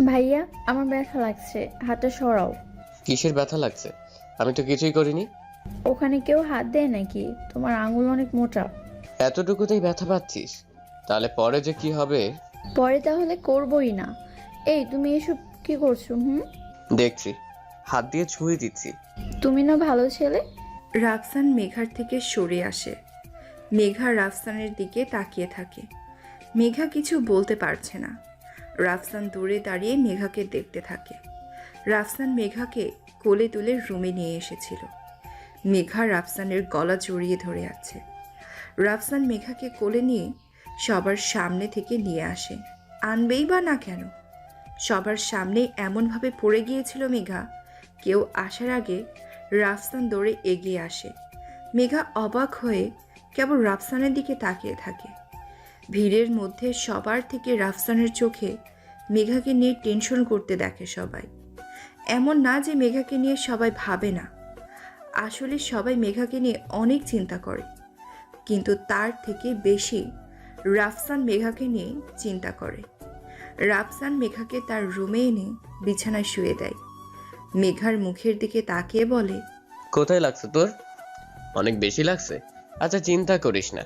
ভাইয়া, আমার ব্যথা লাগছে, হাতটা সরাও। কিসের ব্যথা লাগছে? আমি তো কিছুই করিনি। ওখানে কেউ হাত দেয় নাকি? তোমার আঙুল অনেক মোটা। এতটুকুতেই ব্যথা পাচ্ছিস? তাহলে পরে যে কি হবে পরে তাহলে করবই না। এই তুমি এসব কি করছো? দেখছি। হাত দিয়ে ছুঁয়ে দিচ্ছি। তুমি না ভালো ছেলে। রাফসান মেঘার থেকে সরে আসে। মেঘা রাফসানের দিকে তাকিয়ে থাকে। মেঘা কিছু বলতে পারছে না। রাফসান দূরে দাঁড়িয়ে মেঘাকে দেখতে থাকে। রাফসান মেঘাকে কোলে তুলে রুমে নিয়ে এসেছিল। মেঘা রাফসানের গলা জড়িয়ে ধরে আছে। রাফসান মেঘাকে কোলে নিয়ে সবার সামনে থেকে নিয়ে আসে। আনবেই বা না কেন? সবার সামনে এমনভাবে পড়ে গিয়েছিল মেঘা, কেউ আসার আগে রাফসান দৌড়ে এগিয়ে আসে। মেঘা অবাক হয়ে কেবল রাফসানের দিকে তাকিয়ে থাকে। ভিড়ের মধ্যে সবার থেকে রাফসানের চোখে মেঘাকে নিয়ে টেনশন করতে দেখে সবাই। এমন না যে মেঘাকে নিয়ে সবাই ভাবে না, আসলে সবাই মেঘাকে নিয়ে অনেক চিন্তা করে, কিন্তু তার থেকে বেশি রাফসান মেঘাকে নিয়ে চিন্তা করে। রাফসান মেঘাকে তার রুমে এনে বিছানায় শুয়ে দেয়। মেঘার মুখের দিকে তাকিয়ে বলে, কোথায় লাগছে তোর? অনেক বেশি লাগছে? আচ্ছা, চিন্তা করিস না,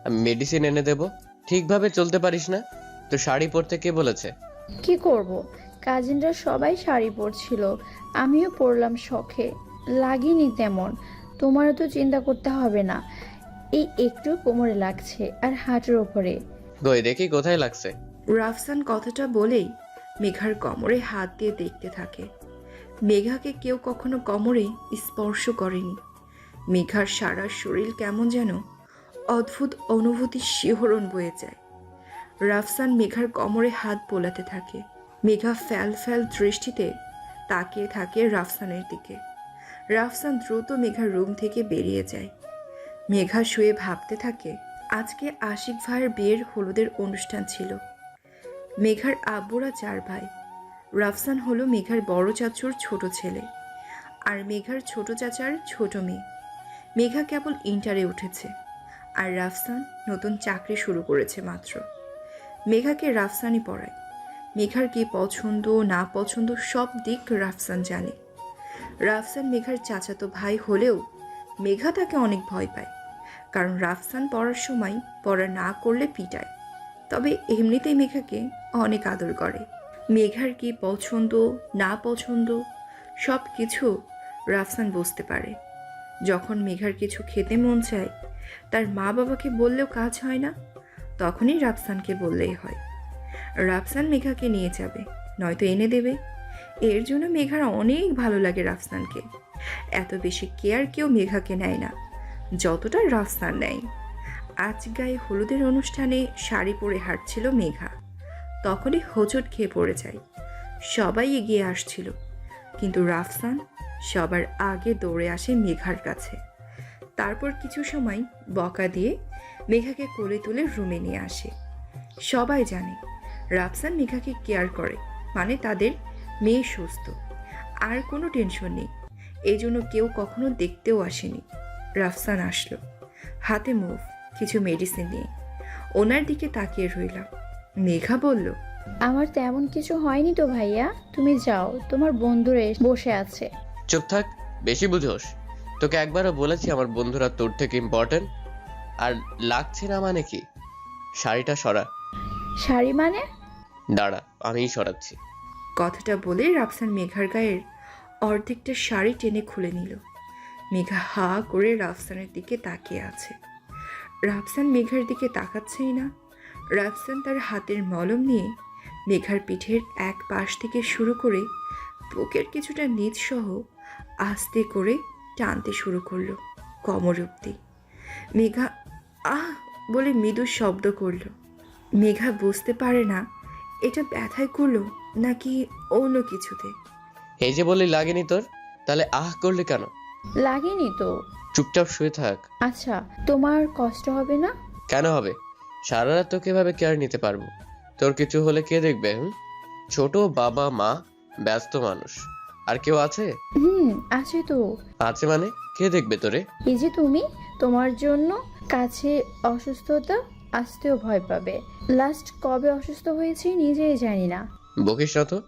আমি মেডিসিন এনে দেব। ঠিকভাবে চলতে পারিস না? তো শাড়ি পরতে কে বলেছে? কি করব, কাজিনরা সবাই শাড়ি পরছিল, আমিও পরলাম শখে। লাগেনি তেমন। তোমারও তো চিন্তা করতে হবে না। এই একটু কোমরে লাগছে আর হাঁটুর ওপরে। কই দেখি কোথায় লাগছে। রাফসান কথাটা বলেই মেঘার কোমরে হাত দিয়ে দেখতে থাকে। মেঘাকে কেউ কখনো কোমরে স্পর্শ করেনি। মেঘার সারা শরীর কেমন যেন অদ্ভুত অনুভূতির শিহরণ বয়ে যায়। রাফসান মেঘার কোমরে হাত বোলাতে থাকে। মেঘা ফ্যাল ফ্যাল দৃষ্টিতে তাকিয়ে থাকে রাফসানের দিকে। রাফসান দ্রুত মেঘার রুম থেকে বেরিয়ে যায়। মেঘা শুয়ে ভাবতে থাকে, আজকে আশিক ভাইয়ের বিয়ের হলুদের অনুষ্ঠান ছিল। মেঘার আব্বুরা 4 ভাই। রাফসান হলো মেঘার বড় চাচুর ছোট ছেলে, আর মেঘার ছোট চাচার ছোট মেয়ে। মেঘা কেবল ইন্টারে উঠেছে, আর রাফসান নতুন চাকরি শুরু করেছে মাত্র। মেঘাকে রাফসানই পড়ায়। মেঘার কি পছন্দ না পছন্দ সব দিক রাফসান জানে। রাফসান মেঘার চাচাতো ভাই হলেও মেঘা তাকে অনেক ভয় পায়, কারণ রাফসান পড়ার সময় পড়া না করলে পিটায়। তবে এমনিতেই মেঘাকে অনেক আদর করে। মেঘার কি পছন্দ না পছন্দ সব কিছু রাফসান বুঝতে পারে। যখন মেঘার কিছু খেতে মন চায়, তার মা বাবাকে বললেও কাজ হয় না, তখনই রাফসানকে বললেই হয়। রাফসান মেঘাকে নিয়ে যাবে, নয়তো এনে দেবে। এর জন্য মেঘার অনেক ভালো লাগে রাফসানকে। এত বেশি কেয়ার কেউ মেঘাকে নেয় না যতটা রাফসান নেয়। আজ গায়ে হলুদের অনুষ্ঠানে শাড়ি পরে হাঁটছিল মেঘা, তখনই হোঁচট খেয়ে পড়ে যায়। সবাই এগিয়ে আসছিল, কিন্তু রাফসান সবার আগে দৌড়ে আসে মেঘার কাছে। তারপর কিছু সময় বকা দিয়ে মেঘাকে কোলে তুলে রুমে নিয়ে আসে। সবাই জানে রাফসান মেঘাকে কেয়ার করে, মানে তাদের মেয়ে সুস্থ, আর কোনো টেনশন নেই। এই জন্য কেউ কখনো দেখতেও আসেনি। রাফসান আসলো, হাতে মুভ, কিছু মেডিসিন নিয়ে। ওনার দিকে তাকিয়ে রইলাম। মেঘা বলল, আমার তেমন কিছু হয়নি তো ভাইয়া, তুমি যাও, তোমার বন্ধুরা বসে আছে। চুপ থাক, বেশি বুঝোস। তোকে একবারও বলেছি আমার বন্ধুরা তোর থেকে ইম্পর্টেন্ট। আর লাগছে না মানে কি? শাড়িটা সরা। শাড়ি মানে? দাঁড়া, আমিই সরাচ্ছি। কথাটা বলে রাফসান মেঘার গায়ের অর্ধেকটা শাড়ি টেনে খুলে নিল। মেঘা হা করে রাফসানের দিকে তাকিয়ে আছে। রাফসান মেঘার দিকে তাকাচ্ছেই না। রাফসান তার হাতের মলম নিয়ে মেঘার পিঠের এক পাশ থেকে শুরু করে বুকের কিছুটা নিচ সহ আস্তে করে টানতে শুরু করলো কোমর অবধি। মেঘা আহ বলে মৃদু শব্দ করল। মেঘা বুঝতে পারে না এটা ব্যথায় করলো নাকি অন্য কিছুতে। এই যে বললি লাগেনি তোর, তাহলে আহ করলে কেন? লাগেনি তো। চুপচাপ শুয়ে থাক। আচ্ছা, তোমার কষ্ট হবে না? কেন হবে? সারা রাত তোকে এভাবে কেয়ার নিতে পারবো? তোর কিছু হলে কে দেখবে? ছোট বাবা মা, ব্যস্ত মানুষ, আর কেউ আছে? আছে তো। আছে মানে কে দেখবে তোরে? এই যে তুমি, তোমার জন্য কাছে অসুস্থতা আসতেও ভয় পাবে। লাস্ট কবে অসুস্থ হয়েছি নিজেই জানি না। বকিস না তো,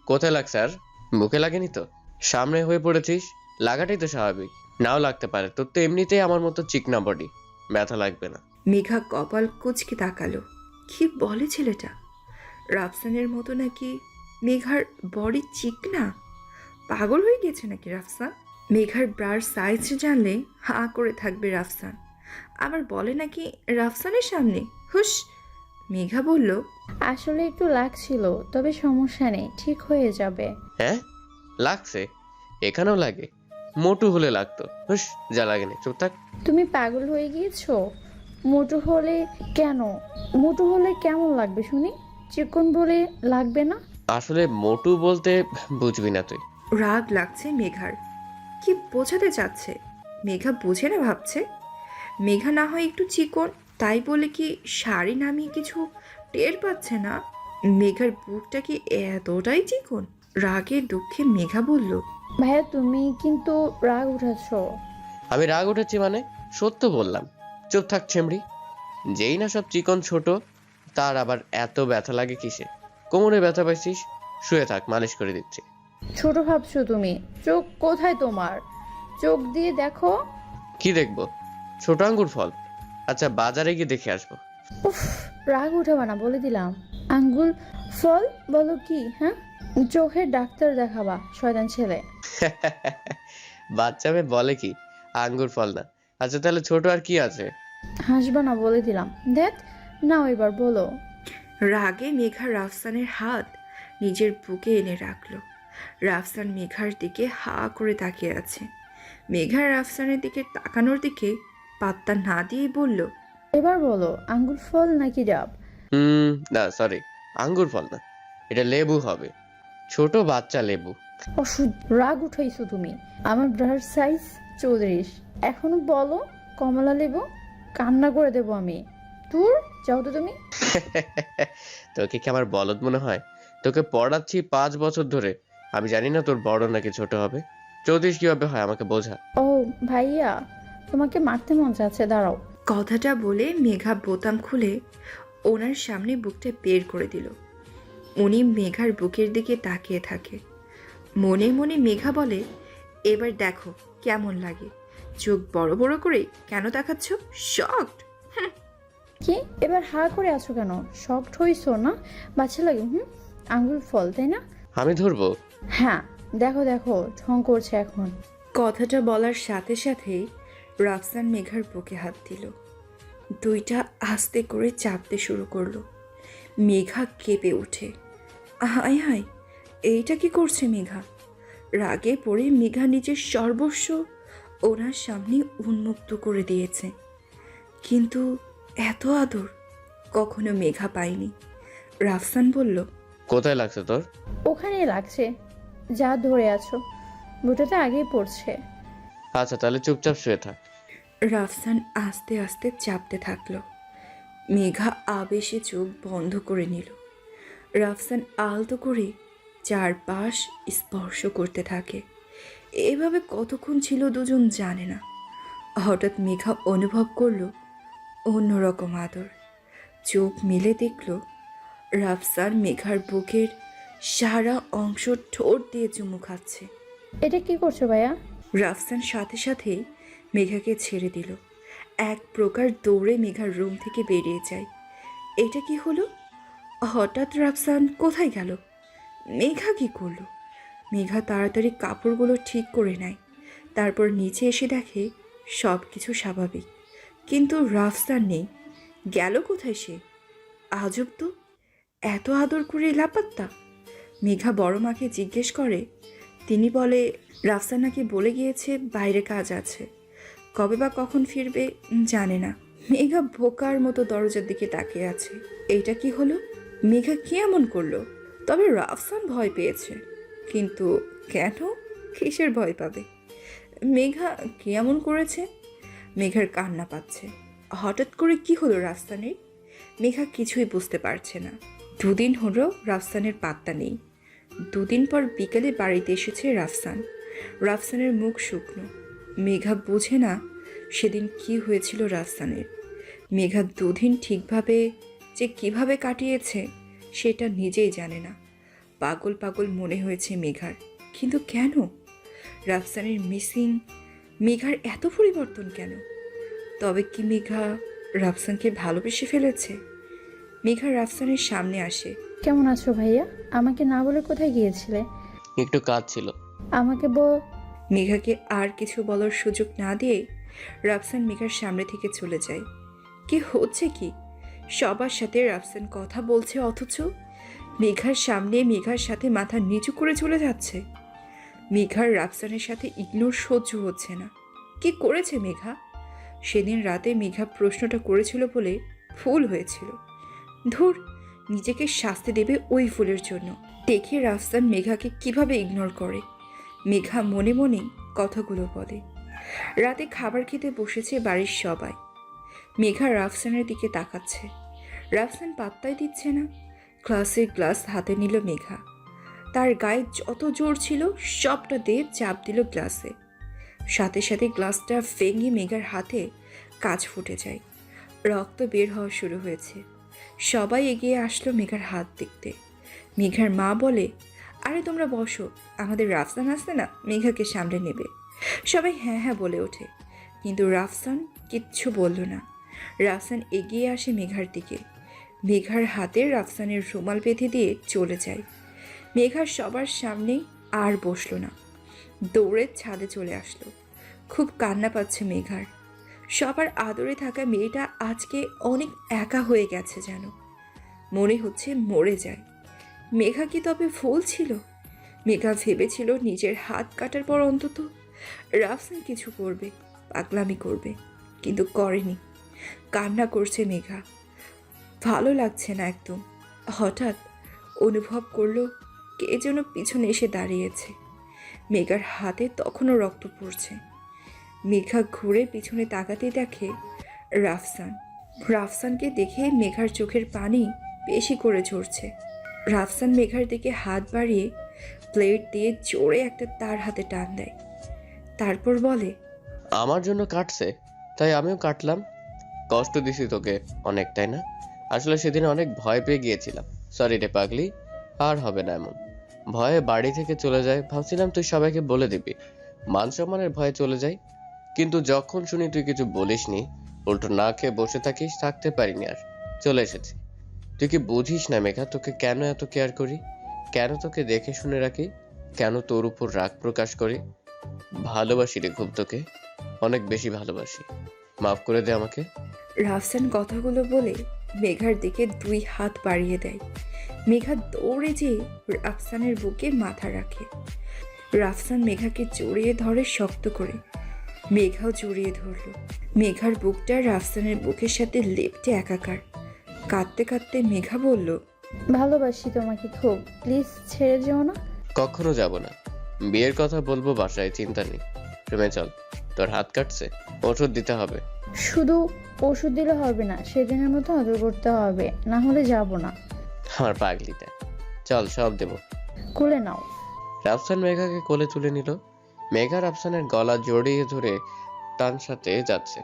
কোথায় লাগছে আর? মুখে লাগেনি তো? সামনে হয়ে পড়েছিস, লাগাটাই তো স্বাভাবিক। নাও লাগতে পারে, তোর তো এমনিতেই আমার মতো চিকনা বডি, ব্যথা লাগবে না। মেঘা কপাল কুঁচকে তাকালো। কি বলে ছেলেটা? রাফসানের মতো নাকি মেঘার বডি চিকনা? পাগল হয়ে গেছে নাকি রাফসান? মেঘার ব্রার সাইজ জানলে হাঁ করে থাকবে রাফসান। আবার বলে নাকি রাফসানের সামনে। হুস! মেঘা বলল, আসলে একটু লাগছিল, তবে সমস্যা নেই, ঠিক হয়ে যাবে। হ্যাঁ, লাগছে? এখানেও লাগে? মোটু হলে লাগতো। হুস, যা লাগেনি, চুপ থাক। তুমি পাগল হয়ে গিয়েছো? মোটু হলে কেন? মোটু হলে কেমন লাগবে শুনি? চিকন বলে লাগবে না? আসলে মোটু বলতে বুঝবি না তুই। রাগ লাগছে মেঘার। কি বোঝাতে চাচ্ছে? মেঘা বোঝে না ভাবছে? মেঘা না হয় একটু চিকন, তাই বলে কি শাড়ি নামিয়ে কিছু টের পাচ্ছে না? মেঘার বুকটা কি এতটাই চিকন? রাগে দুঃখে মেঘা বলল, ভাইয়া তুমি কিন্তু রাগ উঠাচ্ছো। আমি রাগ উঠেছি মানে? সত্য বললাম। চুপ থাক ছেমড়ি। যেই না সব চিকন ছোট, তার আবার এত ব্যথা লাগে কিসে? কোমরে ব্যথা পাইছিস? শুয়ে থাক, মালিশ করে দিচ্ছি। ছোট ভাবছো তুমি? চোখ কোথায় তোমার? চোখ দিয়ে দেখো। কি দেখবো? ছোট আঙ্গুর ফল? আচ্ছা, বাজারে গিয়ে দেখে আসবো। উফ, রাগ উঠাবে না বলে দিলাম। আঙ্গুল ফল বলো কি? হ্যাঁ, চোখের ডাক্তার দেখাবা শয়তান ছেলে। বাচ্চা মেয়ে বলে কি আঙ্গুর ফল না? আচ্ছা তাহলে ছোট আর কি আছে? হাসবা না বলে দিলাম। দেখ, নাও এবার বলো। রাগে মেঘা রাফসানের হাত নিজের বুকে এনে রাখলো। রাফসান মেঘার দিকে হা করে তাকিয়ে আছে। মেঘা রাফসানের দিকে তাকানোর দিকে পাত্তা না দিয়েই বলল, এবার বলো, আঙ্গুল ফল নাকি ডাব? না সরি, আঙ্গুর ফল না, এটা লেবু হবে। ছোট বাচ্চা লেবু। অসুদ, রাগ উঠাইছো তুমি। আমার ব্রার সাইজ 34, এখনো বলো কমলা লেবু? কান্না করে দেবো আমি। দূর যাও তো তুমি। তোকে কি আমার বলদ মনে হয়? তোকে পড়াচ্ছি 5 বছর ধরে, আমি জানি না তোর বড় নাকি ছোট হবে? 34 কিভাবে হয় আমাকে বোঝা। ও ভাইয়া, তোমাকে মারতে মন চাচ্ছে, দাঁড়াও। কথাটা বলে মেঘা বোতাম খুলে ওনার সামনে বুকটা বের করে দিল। উনি মেঘার বুকের দিকে তাকিয়ে থাকে। মনে মনে মেঘা বলে, এবার দেখো কেমন লাগে। চোখ বড় বড় করে কেন তাকাচ্ছ? শকড? কি এবার হা করে আছো কেন? শকড হইছো না? বাচ্চা লাগে? আঙ্গুল ফল তাই না? আমি ধরবো? হ্যাঁ, দেখো দেখো, ঢং করছে এখন। কথাটা বলার সাথে সাথেই রাফসান মেঘার বুকে হাত দিল। দুইটা আস্তে করে চাপতে শুরু করলো। মেঘা কেঁপে ওঠে। হায় হায়, এইটা কি করছে মেঘা? রাগে পড়ে মেঘা নিজের সর্বস্ব ওনার সামনে উন্মুক্ত করে দিয়েছে। কিন্তু এত আদর কখনো মেঘা পায়নি। রাফসান বলল, কোথায় লাগছে তোর? ওখানেই লাগছে, যা ধরে আছো। বুটোতে আগেই পড়ছে। আচ্ছা তাহলে চুপচাপ শুয়ে থাক। রাফসান আস্তে আস্তে চাপতে থাকলো। মেঘা আবেশে চোখ বন্ধ করে নিল। রাফসান আলতো করে চারপাশ স্পর্শ করতে থাকে। এভাবে কতক্ষণ ছিল দুজন জানে না। হঠাৎ মেঘা অনুভব করলো অন্যরকম আদর। চোখ মেলে দেখল রাফসান মেঘার বুকের সারা অংশ ঠোঁট দিয়ে চুমু খাচ্ছে। এটা কি করছো ভাইয়া? রাফসান সাথে সাথেই মেঘাকে ছেড়ে দিল। এক প্রকার দৌড়ে মেঘার রুম থেকে বেরিয়ে যায়। এটা কি হলো? হঠাৎ রাফসান কোথায় গেল? মেঘা কি করলো? মেঘা তাড়াতাড়ি কাপড়গুলো ঠিক করে নেয়। তারপর নিচে এসে দেখে সব কিছু স্বাভাবিক, কিন্তু রাফসান নেই। গেল কোথায় সে? আজব তো, এত আদর করে লাপাত্তা। মেঘা বড় মাকে জিজ্ঞেস করে। তিনি বলে রাফসান নাকি বলে গিয়েছে বাইরে কাজ আছে, কবে বা কখন ফিরবে জানে না। মেঘা বোকার মতো দরজার দিকে তাকিয়ে আছে। এইটা কি হলো? মেঘা কি এমন করলো? তবে রাফসান ভয় পেয়েছে, কিন্তু কেন? কিসের ভয় পাবে? মেঘা কি এমন করেছে? মেঘার কান্না পাচ্ছে। হঠাৎ করে কি হলো রাফসানের? মেঘা কিছুই বুঝতে পারছে না। 2 দিন হলো রাফসানের পাত্তা নেই। 2 দিন পর বিকেলে বাড়িতে এসেছে রাফসান। রাফসানের মুখ শুকনো। মেঘা বোঝে না সেদিন কি হয়েছিল রাফসানের। মেঘা 2 দিন ঠিকভাবে যে কিভাবে কাটিয়েছে সেটা নিজেই জানে না। পাগল পাগল মনে হয়েছে মেঘার। কিন্তু কেন? রাফসানের মিসিং, মেঘার এত পরিবর্তন কেন? তবে কি মেঘা রাফসানকে ভালোবেসে ফেলেছে? মেঘা রাফসানের সামনে আসে। কেমন আছো ভাইয়া? আমাকে না বলে কোথায় গিয়েছিলে? একটু কাজ ছিল। আমাকে মেঘাকে আর কিছু বলার সুযোগ না দিয়ে রাফসান মেঘার সামনে থেকে চলে যায়। কি হচ্ছে কি? সবার সাথে রাফসান কথা বলছে, অথচ মেঘার সামনে মেঘার সাথে মাথা নিচু করে চলে যাচ্ছে। মেঘার রাফসানের সাথে ইগনোর সহ্য হচ্ছে না। কি করেছে মেঘা? সেদিন রাতে মেঘা প্রশ্নটা করেছিল বলে ভুল হয়েছিল। ধুর, নিজেকে শাস্তি দেবে ওই ভুলের জন্য। দেখে রাফসান মেঘাকে কিভাবে ইগনোর করে। মেঘা মনে মনে কথাগুলো বলে। রাতে খাবার খেতে বসেছে বাড়ির সবাই। মেঘা রাফসানের দিকে তাকাচ্ছে। রাফসান পাত্তাই দিচ্ছে না। গ্লাসের গ্লাস হাতে নিল মেঘা। তার গায়ে যত জোর ছিল সবটা দিয়ে চাপ দিল গ্লাসে। সাথে সাথে গ্লাসটা ভেঙে মেঘার হাতে কাঁচ ফুটে যায়। রক্ত বের হওয়া শুরু হয়েছে। সবাই এগিয়ে আসলো মেঘার হাত দেখতে। মেঘার মা বলে, আরে তোমরা বসো, আমাদের রাফসান আসছে না, মেঘাকে সামলে নেবে। সবাই হ্যাঁ হ্যাঁ বলে ওঠে, কিন্তু রাফসান কিচ্ছু বলল না। রাফসান এগিয়ে আসে মেঘার দিকে। মেঘার হাতে রাফসানের রুমাল বেঁধে দিয়ে চলে যায়। মেঘা সবার সামনে আর বসলো না, দৌড়ে ছাদে চলে আসলো। খুব কান্না পাচ্ছে মেঘার। সবার আদরে থাকা মেয়েটা আজকে অনেক একা হয়ে গেছে যেন। মনে হচ্ছে মরে যায়। মেঘা কি তবে ভুল ছিল? মেঘা ভেবেছিল নিজের হাত কাটার পর অন্তত রাফসান কিছু করবে, পাগলামি করবে, কিন্তু করেনি। কান্না করছে মেঘা। ভালো লাগছে না একদম। হঠাৎ অনুভব করলো কে যেন পিছনে এসে দাঁড়িয়েছে। মেঘার হাতে তখনও রক্ত পড়ছে। মেঘা ঘুরে পিছনে তাকাতে দেখে রাফসান। রাফসানকে দেখে মেঘার চোখের পানি বেশি করে ঝরছে। রাফসান মেঘার দিকে হাত বাড়িয়ে প্লেট দিয়ে জোরে একটা তার হাতে টান দেয়। তারপর বলে, আমার জন্য কাটছে, তাই আমিও কাটলাম। কষ্ট দিছি তোকে অনেক, তাই না? আসলে সেদিন অনেক ভয় পেয়ে গিয়েছিলাম। সরি রে পাগলি, আর হবে না এমন। ভয়ে বাড়ি থেকে চলে যায়, ভাবছিলাম তুই সবাইকে বলে দিবি, মান সম্মানের ভয়ে চলে যাই। কিন্তু যখন শুনি তুই কিছু বলিসনি, উল্টো না খেয়ে বসে থাকিস, থাকতে পারিনি আর চলে এসেছি। তুই কি বুঝিস না মেঘা, তোকে কেন এত কেয়ার করি, কেন তোকে দেখে শুনে রাখি, কেন তোর উপর রাগ প্রকাশ করি। ভালোবাসি রে খুব তোকে, অনেক বেশি ভালোবাসি। মাফ করে দে আমাকে। রাফসান কথাগুলো বলে মেঘার দিকে 2 হাত বাড়িয়ে দেয়। মেঘা দৌড়ে যেয়ে রাফসানের বুকে মাথা রাখে। রাফসান মেঘাকে জড়িয়ে ধরে শক্ত করে। মেঘাও জড়িয়ে ধরল। মেঘার বুকটা রাফসানের বুকের সাথে লেপ্টে একাকার। কাঁদতে কাঁদতে মেঘা বলল, ভালোবাসি তোমাকে খুব, প্লিজ ছেড়ে যেও না। কখনো যাব না। বিয়ের কথা বলবো বাসায়, চিন্তা নেই। রুমে চল, তোর হাত কাটছে, ওষুধ দিতে হবে। শুধু ওষুধ দিলে হবে না, সেদিনের মতো আদর করতে হবে, না হলে যাব না। আমার পাগলিটা, চল সব দেবো। কোলে নাও। রাফসান মেঘাকে কোলে তুলে নিল। মেঘা রাফসানের গলা জড়িয়ে ধরে টান সাথে যাচ্ছে।